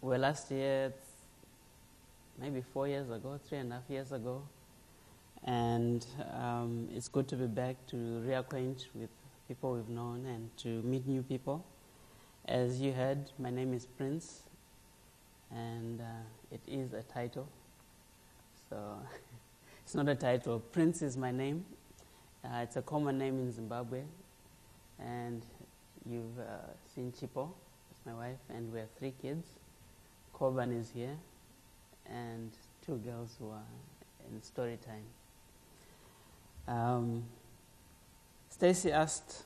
Well, last year, maybe 4 years ago, 3.5 years ago, and it's good to be back to reacquaint with people we've known and to meet new people. As you heard, my name is Prince, and it is a title. So it's not a title. Prince is my name. It's a common name in Zimbabwe, and you've seen Chipo, that's my wife, and we have 3 kids. Coban is here, and 2 girls who are in story time. Stacy asked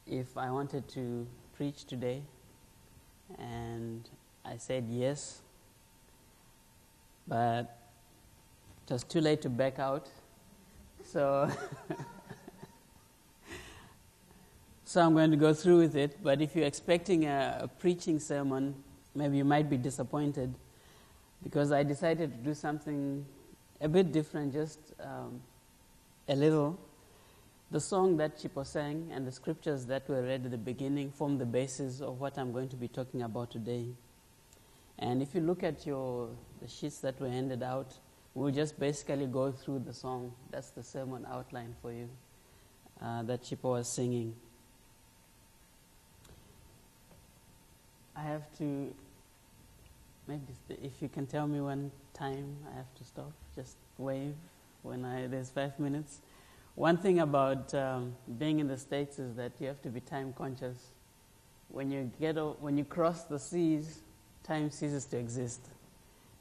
if I wanted to preach today, and I said yes, but it was too late to back out, so so I'm going to go through with it. But if you're expecting a preaching sermon, maybe you might be disappointed, because I decided to do something a bit different, just a little. The song that Chipo sang and the scriptures that were read at the beginning form the basis of what I'm going to be talking about today. And if you look at the sheets that were handed out, we'll just basically go through the song. That's the sermon outline for you that Chipo was singing. I have to, maybe if you can tell me when time I have to stop, just wave when there's 5 minutes. One thing about being in the States is that you have to be time conscious. When you cross the seas, time ceases to exist.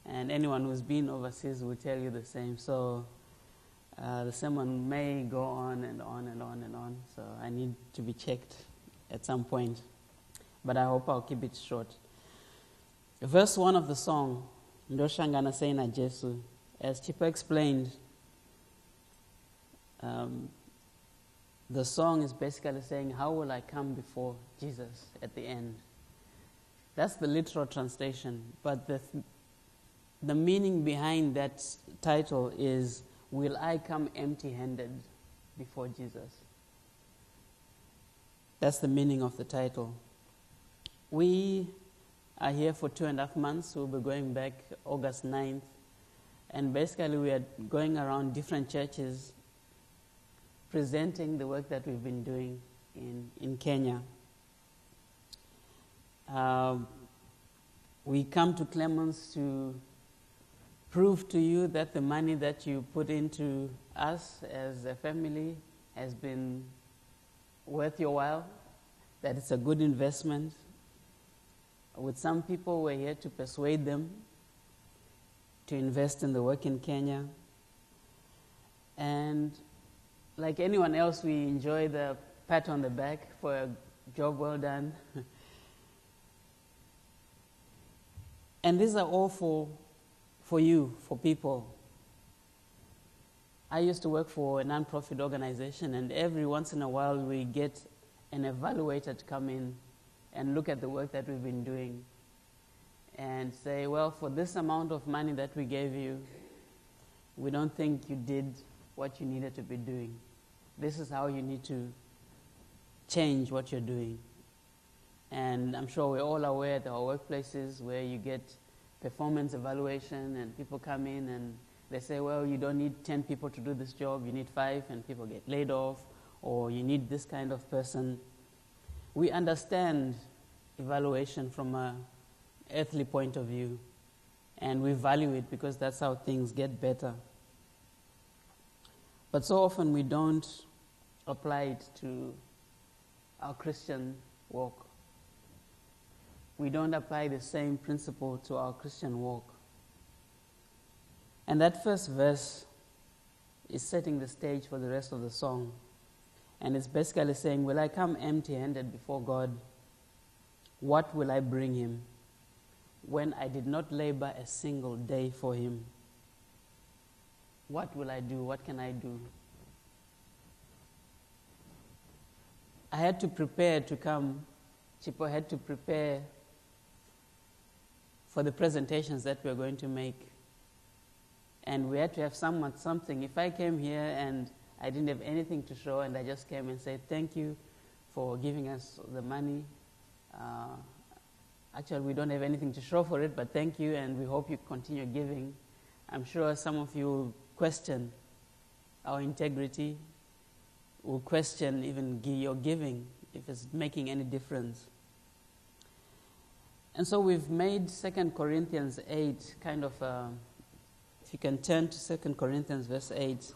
And anyone who's been overseas will tell you the same. So the sermon may go on and on and on and on. So I need to be checked at some point. But I hope I'll keep it short. Verse 1 of the song, Ndoshangana Seina Jesu, as Chipo explained, the song is basically saying, how will I come before Jesus at the end? That's the literal translation. But the meaning behind that title is, will I come empty-handed before Jesus? That's the meaning of the title. We are here for 2.5 months. We'll be going back August 9th. And basically we are going around different churches presenting the work that we've been doing in Kenya. We come to Clemmons to prove to you that the money that you put into us as a family has been worth your while, that it's a good investment. With some people, we're here to persuade them to invest in the work in Kenya. And like anyone else, we enjoy the pat on the back for a job well done. And these are all for you, for people. I used to work for a non-profit organization, and every once in a while we get an evaluator to come in and look at the work that we've been doing and say, well, for this amount of money that we gave you, we don't think you did what you needed to be doing. This is how you need to change what you're doing. And I'm sure we're all aware at our workplaces where you get performance evaluation and people come in and they say, well, you don't need 10 people to do this job, you need 5, and people get laid off, or you need this kind of person. We understand evaluation from an earthly point of view, and we value it because that's how things get better. But so often we don't apply it to our Christian walk. We don't apply the same principle to our Christian walk. And that first verse is setting the stage for the rest of the song. And it's basically saying, will I come empty-handed before God? What will I bring him when I did not labor a single day for him? What will I do? What can I do? I had to prepare to come. Chipo had to prepare for the presentations that we're going to make. And we had to have something. If I came here and I didn't have anything to show and I just came and said, thank you for giving us the money, Actually, we don't have anything to show for it, but thank you, and we hope you continue giving. I'm sure some of you will question our integrity, will question even your giving, if it's making any difference. And so we've made 2 Corinthians 8 kind of, if you can turn to 2 Corinthians verse 8,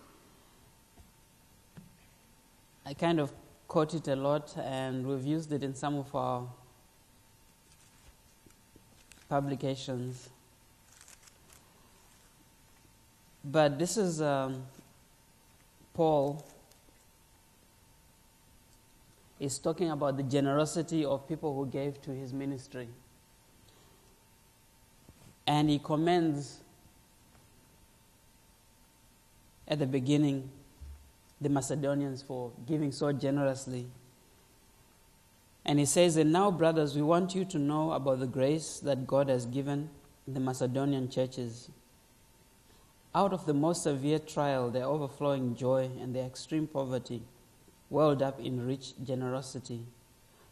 I kind of quote it a lot, and we've used it in some of our publications. But this is Paul is talking about the generosity of people who gave to his ministry. And he commends at the beginning the Macedonians for giving so generously. And he says, "And now, brothers, we want you to know about the grace that God has given the Macedonian churches. Out of the most severe trial, their overflowing joy and their extreme poverty welled up in rich generosity.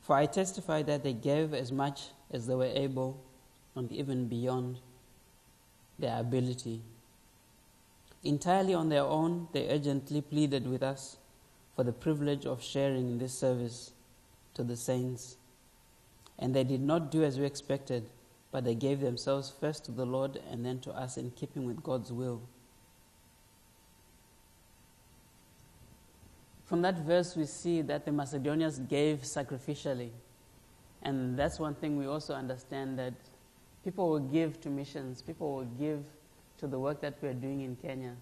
For I testify that they gave as much as they were able, and even beyond their ability. Entirely on their own, they urgently pleaded with us for the privilege of sharing in this service to the saints. And they did not do as we expected, but they gave themselves first to the Lord and then to us in keeping with God's will." From that verse, we see that the Macedonians gave sacrificially. And that's one thing we also understand, that people will give to missions, people will give to the work that we're doing in Kenya,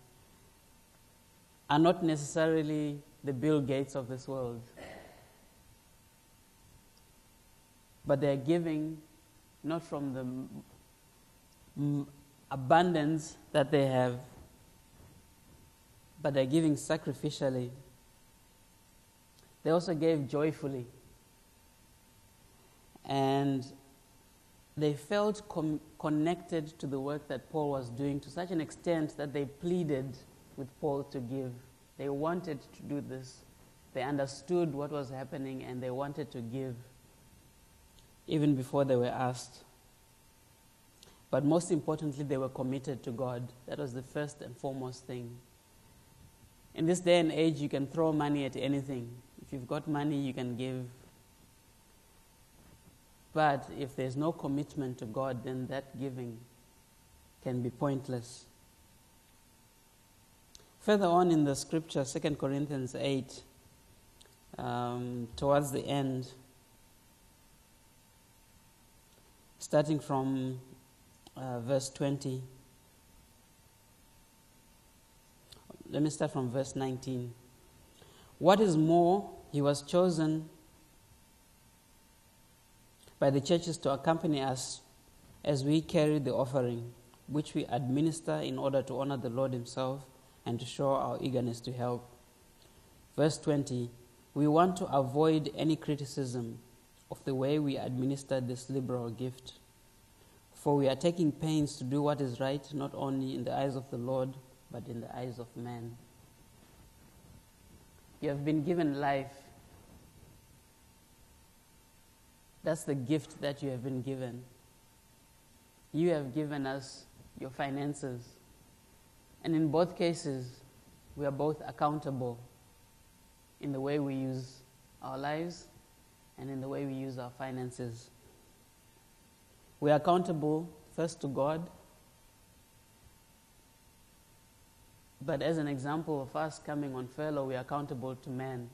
are not necessarily the Bill Gates of this world. But they're giving not from the abundance that they have, but they're giving sacrificially. They also gave joyfully. And they felt connected to the work that Paul was doing to such an extent that they pleaded with Paul to give. They wanted to do this. They understood what was happening, and they wanted to give even before they were asked. But most importantly, they were committed to God. That was the first and foremost thing. In this day and age, you can throw money at anything. If you've got money, you can give. But if there's no commitment to God, then that giving can be pointless. Further on in the scripture, 2 Corinthians 8, towards the end, starting from verse 20. Let me start from verse 19. "What is more, he was chosen by the churches to accompany us as we carry the offering, which we administer in order to honor the Lord himself and to show our eagerness to help." Verse 20, "We want to avoid any criticism of the way we administer this liberal gift, for we are taking pains to do what is right, not only in the eyes of the Lord, but in the eyes of man." You have been given life. That's the gift that you have been given. You have given us your finances. And in both cases, we are both accountable in the way we use our lives and in the way we use our finances. We are accountable first to God, but as an example of us coming on furlough, we are accountable to man.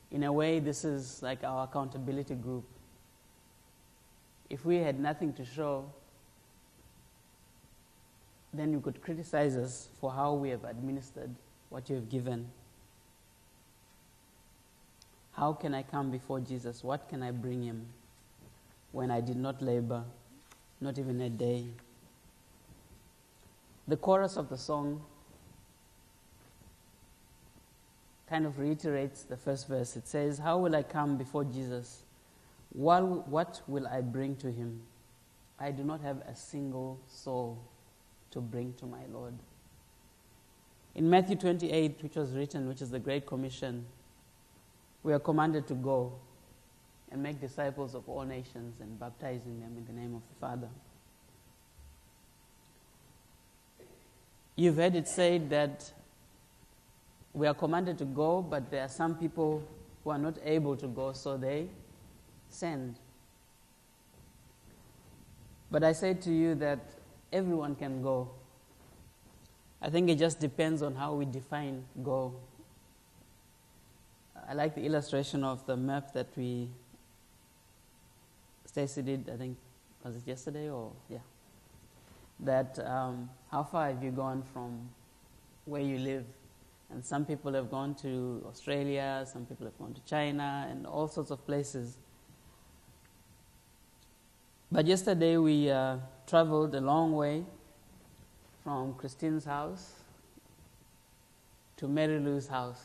In a way, this is like our accountability group. If we had nothing to show, then you could criticize us for how we have administered what you have given. How can I come before Jesus? What can I bring him when I did not labor, not even a day? The chorus of the song kind of reiterates the first verse. It says, "How will I come before Jesus? What will I bring to him? I do not have a single soul to bring to my Lord." In Matthew 28, which was written, which is the Great Commission, we are commanded to go. and make disciples of all nations and baptizing them in the name of the Father. You've heard it said that we are commanded to go, but there are some people who are not able to go, so they send. But I say to you that everyone can go. I think it just depends on how we define go. I like the illustration of the map that Stacy did, I think, was it yesterday or, yeah. That how far have you gone from where you live? And some people have gone to Australia, some people have gone to China, and all sorts of places. But yesterday we traveled a long way from Christine's house to Mary Lou's house.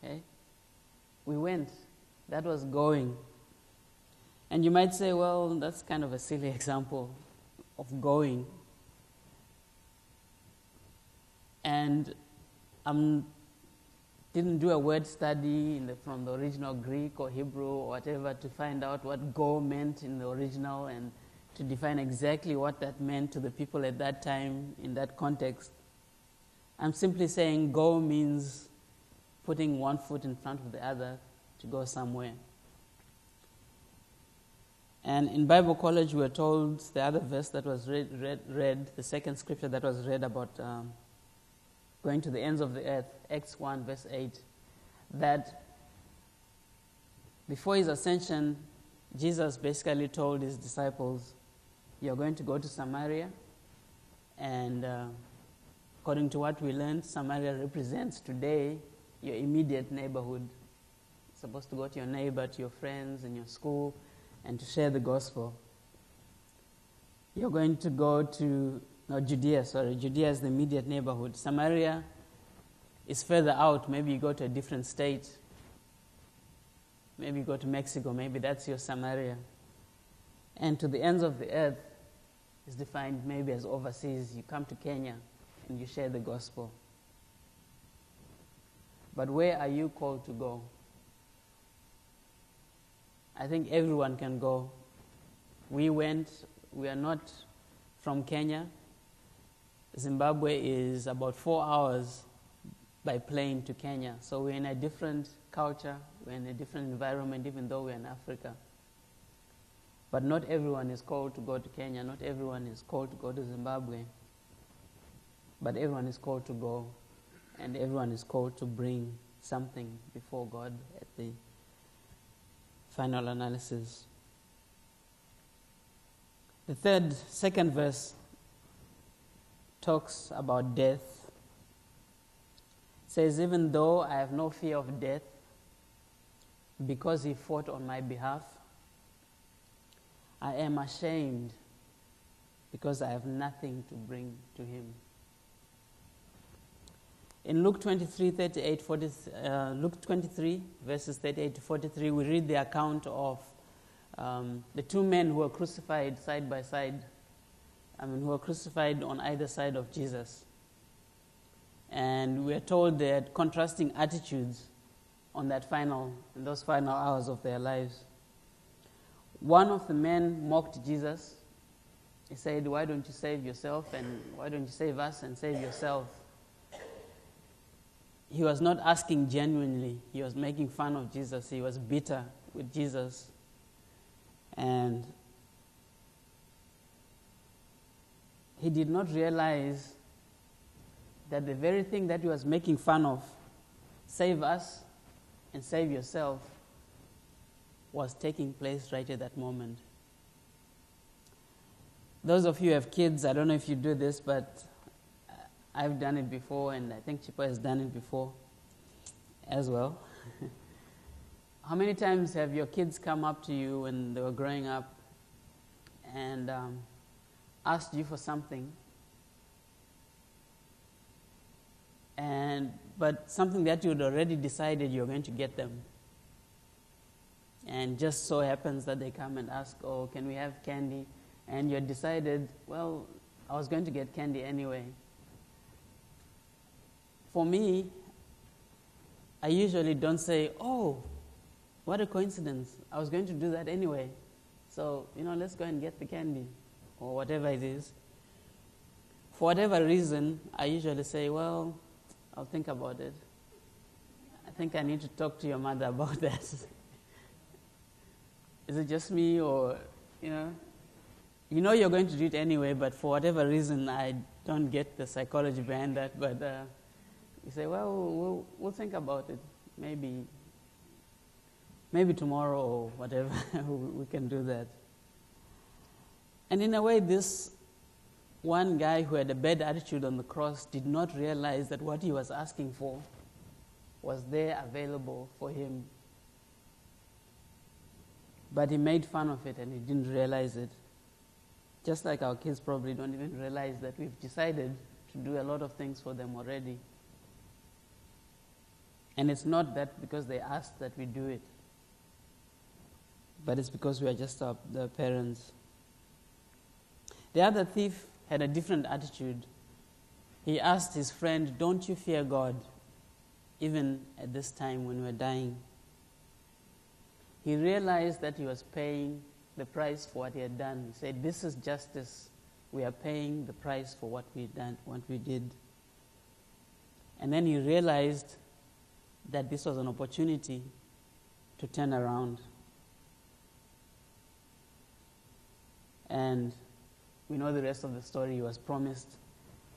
Okay? We went. That was going. And you might say, well, that's kind of a silly example of going. And I didn't do a word study from the original Greek or Hebrew or whatever to find out what go meant in the original and to define exactly what that meant to the people at that time in that context. I'm simply saying go means putting one foot in front of the other to go somewhere. And in Bible college, we were told the other verse that was read, the second scripture that was read about going to the ends of the earth, Acts 1, verse 8, that before his ascension, Jesus basically told his disciples, you're going to go to Samaria, and according to what we learned, Samaria represents today your immediate neighborhood. You're supposed to go to your neighbor, to your friends, in your school, and to share the gospel. You're going to go to Judea is the immediate neighborhood. Samaria is further out. Maybe you go to a different state. Maybe you go to Mexico. Maybe that's your Samaria. And to the ends of the earth is defined maybe as overseas. You come to Kenya and you share the gospel. But where are you called to go? I think everyone can go. We are not from Kenya. Zimbabwe is about 4 hours by plane to Kenya. So we're in a different culture, we're in a different environment, even though we're in Africa. But not everyone is called to go to Kenya, not everyone is called to go to Zimbabwe. But everyone is called to go, and everyone is called to bring something before God at the final analysis. The second verse talks about death. It says, even though I have no fear of death, because he fought on my behalf, I am ashamed because I have nothing to bring to him. In Luke 23, Luke 23, verses 38 to 43, we read the account of the two men who were crucified side by side, who were crucified on either side of Jesus. And we are told they had contrasting attitudes in those final hours of their lives. One of the men mocked Jesus. He said, why don't you save yourself, and why don't you save us and save yourself? He was not asking genuinely. He was making fun of Jesus. He was bitter with Jesus. And he did not realize that the very thing that he was making fun of, save us and save yourself, was taking place right at that moment. Those of you who have kids, I don't know if you do this, but I've done it before, and I think Chipa has done it before as well. How many times have your kids come up to you when they were growing up and asked you for something, but something that you had already decided you're going to get them, and just so happens that they come and ask, oh, can we have candy? And you had decided, well, I was going to get candy anyway. For me, I usually don't say, oh, what a coincidence. I was going to do that anyway. So, let's go and get the candy or whatever it is. For whatever reason, I usually say, well, I'll think about it. I think I need to talk to your mother about that. Is it just me, or, you're going to do it anyway, but for whatever reason, I don't get the psychology behind that. But you say, well, we'll think about it. Maybe tomorrow or whatever, we can do that. And in a way, this one guy who had a bad attitude on the cross did not realize that what he was asking for was there available for him. But he made fun of it and he didn't realize it. Just like our kids probably don't even realize that we've decided to do a lot of things for them already. And it's not that because they asked that we do it, but it's because we are just the parents. The other thief had a different attitude. He asked his friend, "Don't you fear God, even at this time when we're dying?" He realized that he was paying the price for what he had done. He said, "This is justice. We are paying the price for what we done, what we did." And then he realized that this was an opportunity to turn around. And we know the rest of the story. He was promised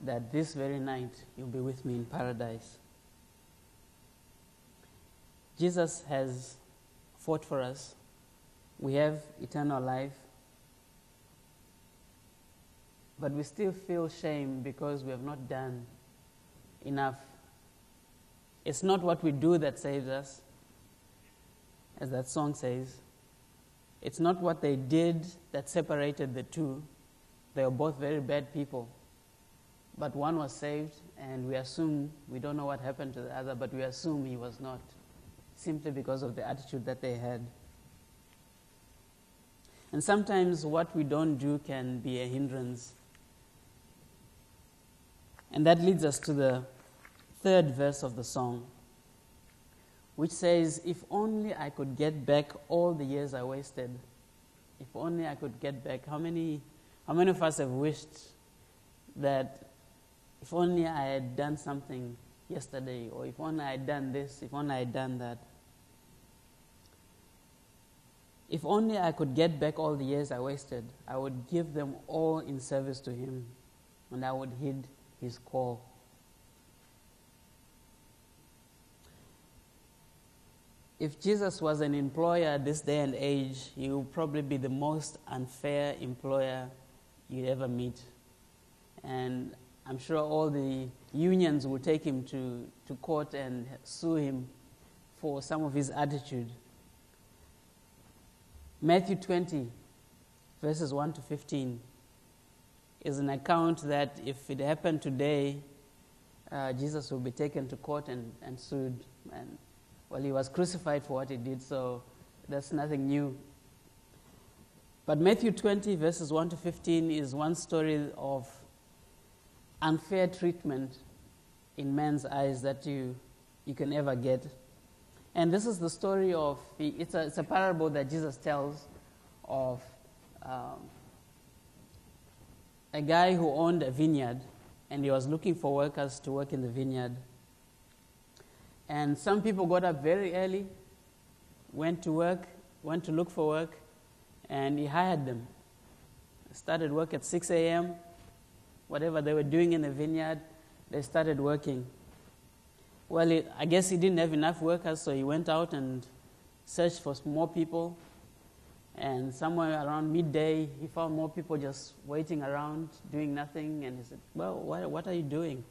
that this very night you'll be with me in paradise. Jesus has fought for us. We have eternal life. But we still feel shame because we have not done enough. It's not what we do that saves us, as that song says. It's not what they did that separated the two. They were both very bad people. But one was saved, and we assume, we don't know what happened to the other, but we assume he was not, simply because of the attitude that they had. And sometimes what we don't do can be a hindrance. And that leads us to the third verse of the song, which says, "If only I could get back all the years I wasted." If only I could get back. How many of us have wished that if only I had done something yesterday, or if only I had done this, if only I had done that? If only I could get back all the years I wasted, I would give them all in service to him, and I would heed his call. If Jesus was an employer this day and age, he would probably be the most unfair employer you'd ever meet. And I'm sure all the unions would take him to court and sue him for some of his attitude. Matthew 20, verses 1 to 15, is an account that if it happened today, Jesus will be taken to court and sued. And well, he was crucified for what he did, so that's nothing new. But Matthew 20, verses 1 to 15, is one story of unfair treatment in man's eyes that you can ever get. And this is the story of, it's a parable that Jesus tells of a guy who owned a vineyard, and he was looking for workers to work in the vineyard. And some people got up very early, went to look for work, and he hired them. Started work at 6 a.m., whatever they were doing in the vineyard, they started working. Well, I guess he didn't have enough workers, so he went out and searched for more people. And somewhere around midday, he found more people just waiting around, doing nothing. And he said, "Well, what are you doing?"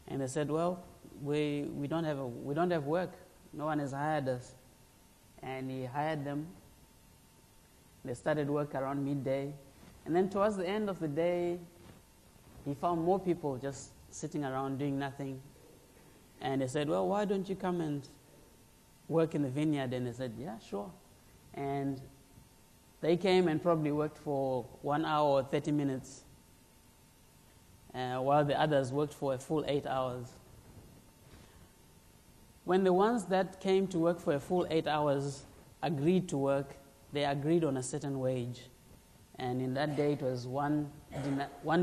And they said, "Well, we don't have work. No one has hired us." And he hired them. They started work around midday. And then towards the end of the day, he found more people just sitting around doing nothing. And they said, "Well, why don't you come and work in the vineyard?" And they said, "Yeah, sure." And they came and probably worked for 1 hour or 30 minutes, while the others worked for a full 8 hours. When the ones that came to work for a full 8 hours agreed to work, they agreed on a certain wage. And in that day, it was one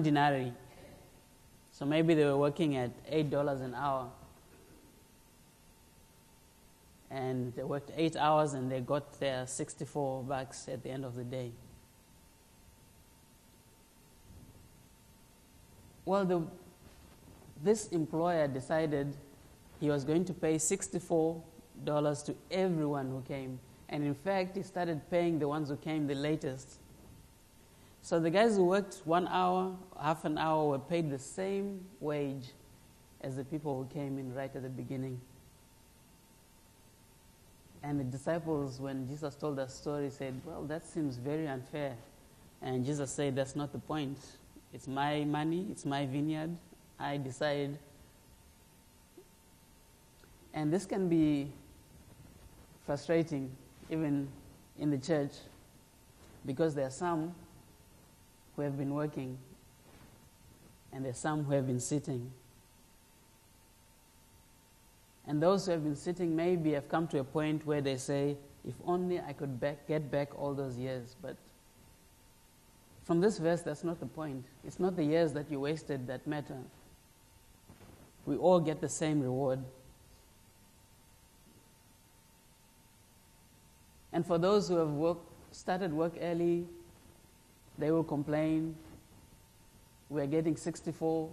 denarii. So maybe they were working at $8 an hour. And they worked 8 hours and they got their $64 at the end of the day. Well, this employer decided he was going to pay $64 to everyone who came. And in fact, he started paying the ones who came the latest. So the guys who worked 1 hour, half an hour, were paid the same wage as the people who came in right at the beginning. And the disciples, when Jesus told that story, said, well, that seems very unfair. And Jesus said, that's not the point. It's my money, it's my vineyard. I decide. And this can be frustrating, even in the church, because there are some who have been working, and there are some who have been sitting. And those who have been sitting maybe have come to a point where they say, if only I could get back all those years. But from this verse, that's not the point. It's not the years that you wasted that matter. We all get the same reward. And for those who have started work early, they will complain. We're getting $64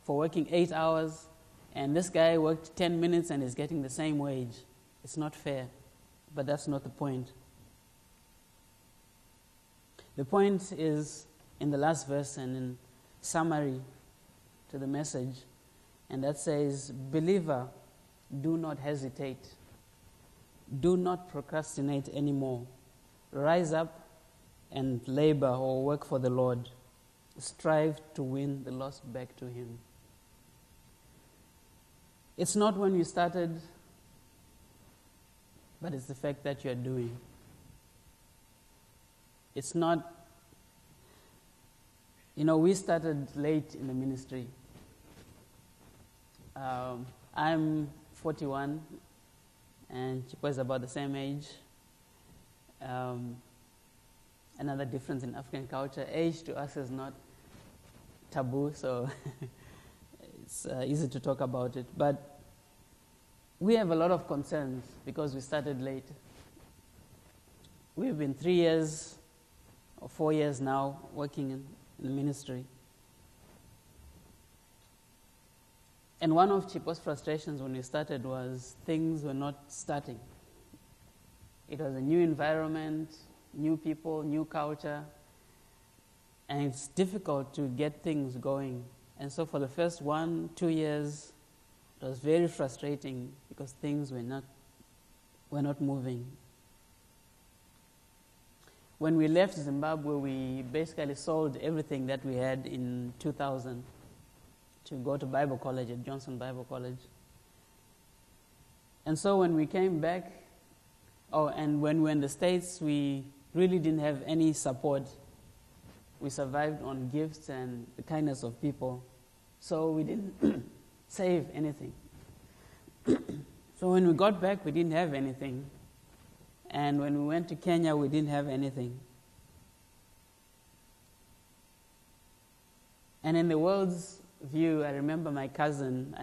for working 8 hours, and this guy worked 10 minutes and is getting the same wage. It's not fair, but that's not the point. The point is in the last verse and in summary to the message, and that says, believer, do not hesitate. Do not procrastinate anymore. Rise up and labor or work for the Lord. Strive to win the lost back to Him. It's not when you started, but it's the fact that you're doing. It's not, we started late in the ministry. I'm 41, and Chipo is about the same age. Another difference in African culture, age to us is not taboo, so it's easy to talk about it. But we have a lot of concerns because we started late. We've been 3 years or 4 years now working in the ministry. And one of Chipo's frustrations when we started was things were not starting. It was a new environment, new people, new culture, and it's difficult to get things going. And so for the first 1-2 years, it was very frustrating because things were not moving. When we left Zimbabwe, we basically sold everything that we had in 2000 to go to Bible college at Johnson Bible College. And so when we came back, and when we were in the States, we really didn't have any support. We survived on gifts and the kindness of people. So we didn't save anything. So when we got back, we didn't have anything. And when we went to Kenya, we didn't have anything. And in the world's view, I remember I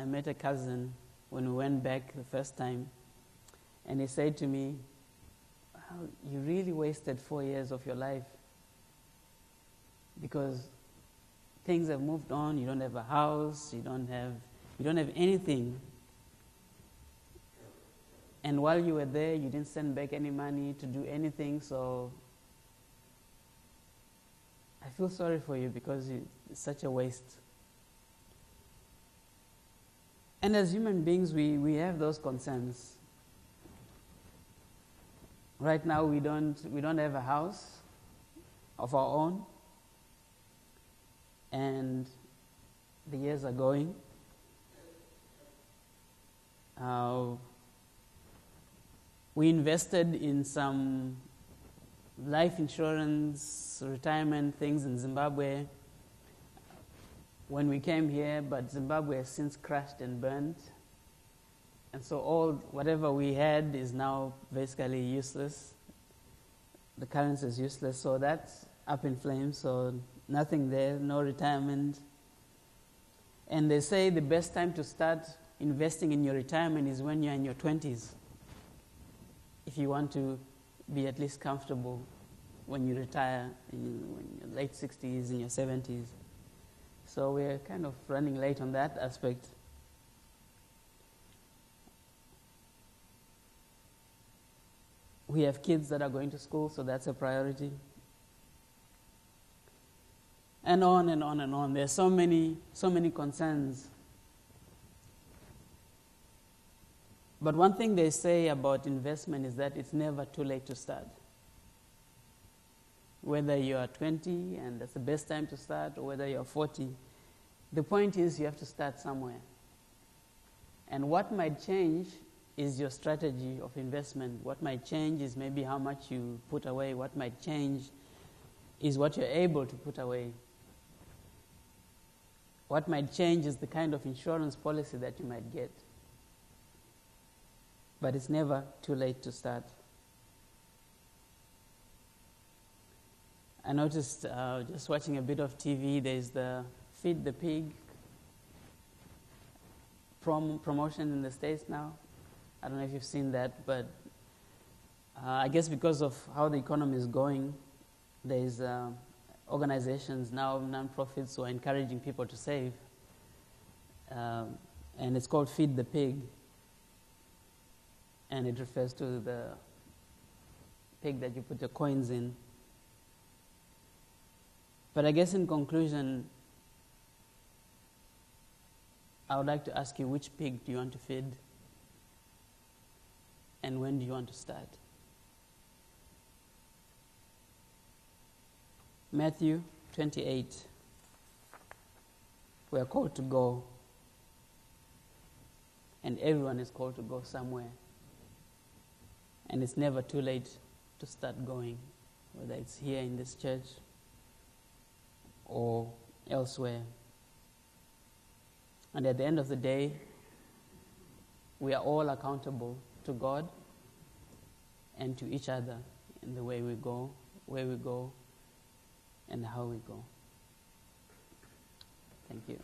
met a cousin when we went back the first time. And he said to me, well, you really wasted 4 years of your life because things have moved on. You don't have a house. You don't have anything. And while you were there, you didn't send back any money to do anything. So I feel sorry for you because it's such a waste. And as human beings, we have those concerns. Right now, we don't have a house of our own, and the years are going. We invested in some life insurance, retirement things in Zimbabwe when we came here, but Zimbabwe has since crashed and burned. And so whatever we had is now basically useless. The currency is useless, so that's up in flames, so nothing there, no retirement. And they say the best time to start investing in your retirement is when you're in your 20s, if you want to be at least comfortable when you retire, in your late 60s, in your 70s. So we're kind of running late on that aspect. We have kids that are going to school, so that's a priority. And on and on and on. There's so many concerns. But one thing they say about investment is that it's never too late to start. Whether you are 20 and that's the best time to start, or whether you're 40, the point is you have to start somewhere. And what might change is your strategy of investment. What might change is maybe how much you put away. What might change is what you're able to put away. What might change is the kind of insurance policy that you might get. But it's never too late to start. I noticed just watching a bit of TV, there's the Feed the Pig promotion in the States now. I don't know if you've seen that, but I guess because of how the economy is going, there's organizations now, non-profits, who are encouraging people to save. And it's called Feed the Pig. And it refers to the pig that you put your coins in. But I guess in conclusion, I would like to ask you, which pig do you want to feed? And when do you want to start? Matthew 28. We are called to go. And everyone is called to go somewhere. And it's never too late to start going, whether it's here in this church or elsewhere. And at the end of the day, we are all accountable to God and to each other in the way we go, where we go, and how we go. Thank you.